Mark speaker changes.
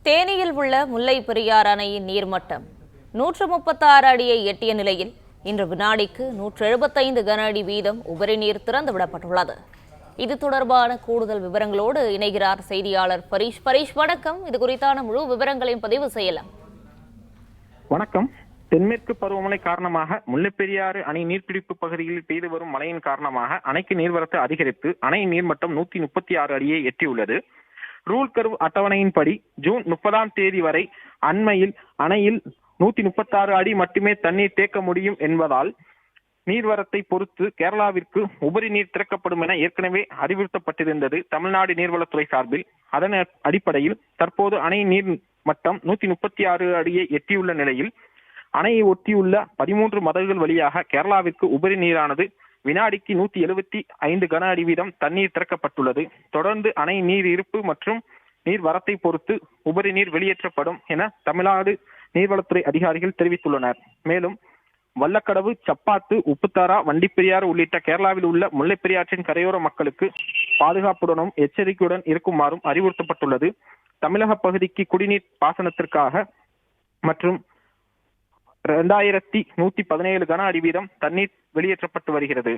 Speaker 1: தேனியில் உள்ள முல்லை பெரியாறு அணையின் நீர்மட்டம் 136 அடியை எட்டிய நிலையில் இன்று வினாடிக்கு 175 கன அடி வீதம் உபரி நீர் திறந்துவிடப்பட்டுள்ளது. இது தொடர்பான கூடுதல் விவரங்களோடு இணைகிறார் செய்தியாளர் பரீஷ். வணக்கம். இது குறித்தான முழு விவரங்களையும் பதிவு செய்யலாம்.
Speaker 2: வணக்கம். தென்மேற்கு பருவமழை காரணமாக முல்லைப்பெரியாறு அணை நீர்பிடிப்பு பகுதியில் பெய்து வரும் மழையின் காரணமாக அணைக்கு நீர்வரத்து அதிகரித்து அணை நீர்மட்டம் 136 அடியை எட்டியுள்ளது. ரூல் கர்வ் அட்டவணையின்படி ஜூன் 30ஆம் தேதி வரை அண்மையில் அணையில் 136 அடி மட்டுமே தண்ணீர் தேக்க முடியும் என்பதால் நீர்வரத்தை பொறுத்து கேரளாவிற்கு உபரி நீர் திறக்கப்படும் என ஏற்கனவே அறிவுறுத்தப்பட்டிருந்தது தமிழ்நாடு நீர்வளத்துறை சார்பில். அதன் அடிப்படையில் தற்போது அணை நீர் மட்டம் 136 அடியை எட்டியுள்ள நிலையில் அணையை ஒட்டியுள்ள 13 மதகுகள் வழியாக கேரளாவிற்கு உபரி நீரானது வினாடிக்கு 175 கன அடி வீதம் தண்ணீர் திறக்கப்பட்டுள்ளது. தொடர்ந்து அணை நீர் இருப்பு மற்றும் நீர் வரத்தை பொறுத்து உபரி நீர் வெளியேற்றப்படும் என தமிழ்நாடு நீர்வளத்துறை அதிகாரிகள் தெரிவித்துள்ளனர். மேலும் வல்லக்கடவு, சப்பாத்து, உப்புத்தாரா, வண்டிப்பெரியாறு உள்ளிட்ட கேரளாவில் உள்ள முல்லைப்பெரியாற்றின் கரையோர மக்களுக்கு பாதுகாப்புடனும் எச்சரிக்கையுடன் இருக்குமாறும் அறிவுறுத்தப்பட்டுள்ளது. தமிழக பகுதிக்கு குடிநீர் பாசனத்திற்காக மற்றும் 2117 கன அடி வீதம் தண்ணீர் வெளியேற்றப்பட்டு வருகிறது.